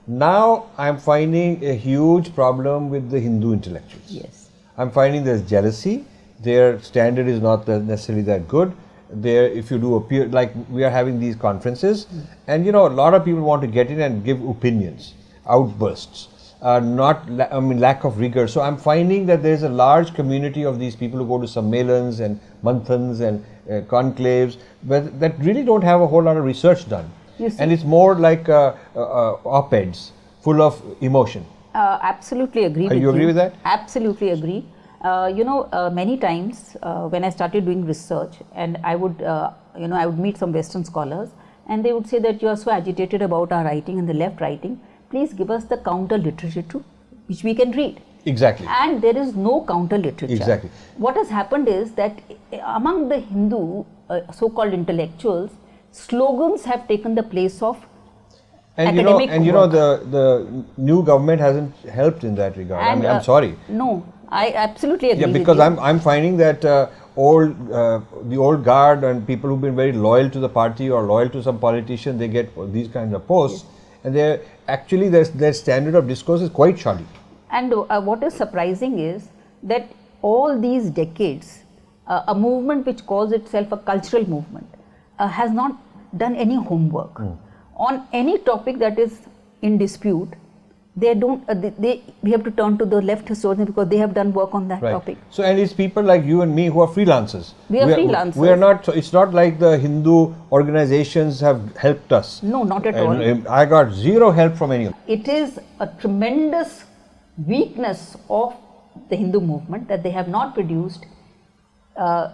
Now I'm finding a huge problem with the Hindu intellectuals. Yes. I'm finding there's jealousy. Their standard is not necessarily that good. There, if you do appear, like we are having these conferences, and a lot of people want to get in and give opinions, outbursts, lack of rigor. So I'm finding that there's a large community of these people who go to sammelans and manthans and conclaves, but that really don't have a whole lot of research done. And it's more like op-eds full of emotion. Absolutely agree with you. You agree with that? Absolutely agree. Many times when I started doing research, and I would, I would meet some Western scholars, and they would say that you are so agitated about our writing and the left writing. Please give us the counter literature which we can read. Exactly. And there is no counter literature. Exactly. What has happened is that among the Hindu so-called intellectuals, slogans have taken the place of academic work. The new government hasn't helped in that regard. And, I'm sorry. No, I absolutely agree. Yeah, because I'm finding that the old guard and people who've been very loyal to the party or loyal to some politician, they get these kinds of posts, and they're actually their standard of discourse is quite shoddy. And what is surprising is that all these decades, a movement which calls itself a cultural movement has not done any homework on any topic that is in dispute. They don't. We have to turn to the left historians because they have done work on that topic. So, and it's people like you and me who are freelancers. We are freelancers. We are not. It's not like the Hindu organizations have helped us. No, not at all. I got zero help from anyone. It is a tremendous weakness of the Hindu movement that they have not produced a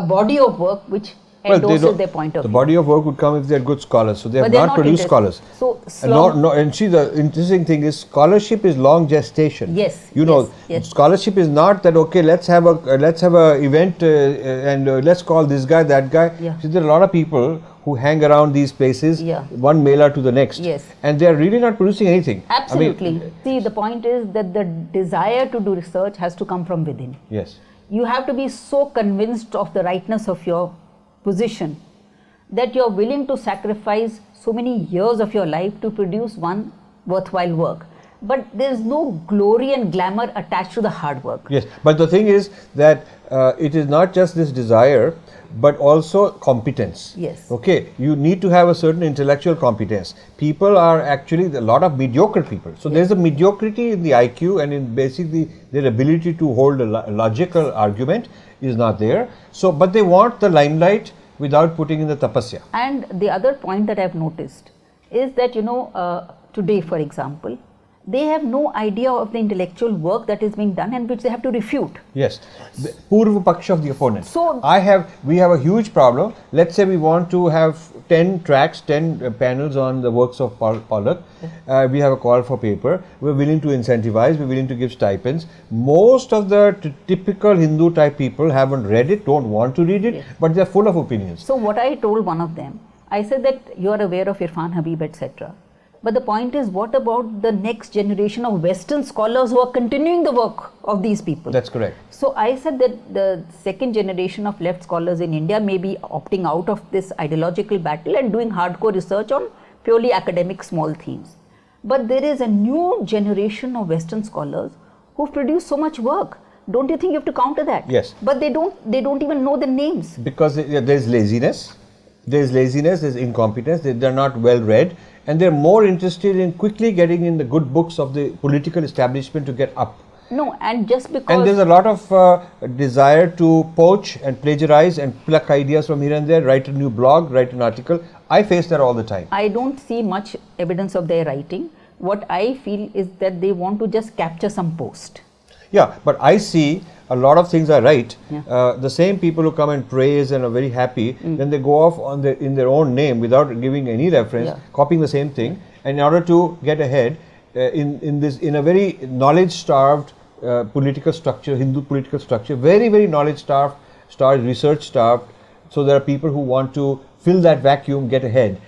body of work which endorses their point of view. The body of work would come if they are good scholars. So they have not produced scholars. So and see, the interesting thing is scholarship is long gestation. Yes. Yes. Scholarship is not that okay. Let's have a event and let's call this guy, that guy. Yeah. See, there are a lot of people who hang around these places, one mela to the next, and they are really not producing anything. Absolutely. See, the point is that the desire to do research has to come from within. Yes. You have to be so convinced of the rightness of your position that you are willing to sacrifice so many years of your life to produce one worthwhile work. But there is no glory and glamour attached to the hard work. Yes, but the thing is that it is not just this desire, but also competence. Yes. Okay, you need to have a certain intellectual competence. People are actually a lot of mediocre people. So there's a mediocrity in the IQ, and in basically their ability to hold a logical argument is not there. So, but they want the limelight without putting in the tapasya. And the other point that I've noticed is that, today, for example, they have no idea of the intellectual work that is being done and which they have to refute. Yes, the Purva Paksha of the opponent. So, we have a huge problem. Let's say we want to have 10 tracks, 10 panels on the works of Pollock. We have a call for paper. We're willing to incentivize, we're willing to give stipends. Most of the typical Hindu type people haven't read it, don't want to read it, but they're full of opinions. So what I told one of them, I said that you are aware of Irfan Habib, etc. But the point is, what about the next generation of Western scholars who are continuing the work of these people? That's correct. So I said that the second generation of left scholars in India may be opting out of this ideological battle and doing hardcore research on purely academic small themes. But there is a new generation of Western scholars who produce so much work. Don't you think you have to counter that? Yes. But they don't even know the names. Because there's laziness, there's incompetence, they're not well read, and they're more interested in quickly getting in the good books of the political establishment to get up. No, and just because... And there's a lot of desire to poach and plagiarize and pluck ideas from here and there, write a new blog, write an article. I face that all the time. I don't see much evidence of their writing. What I feel is that they want to just capture some post. Yeah, but I see a lot of things I write. The same people who come and praise and are very happy, then they go off in their own name without giving any reference, copying the same thing, and in order to get ahead in a very knowledge-starved political structure, Hindu political structure, very, very knowledge-starved, research-starved. So there are people who want to fill that vacuum, get ahead,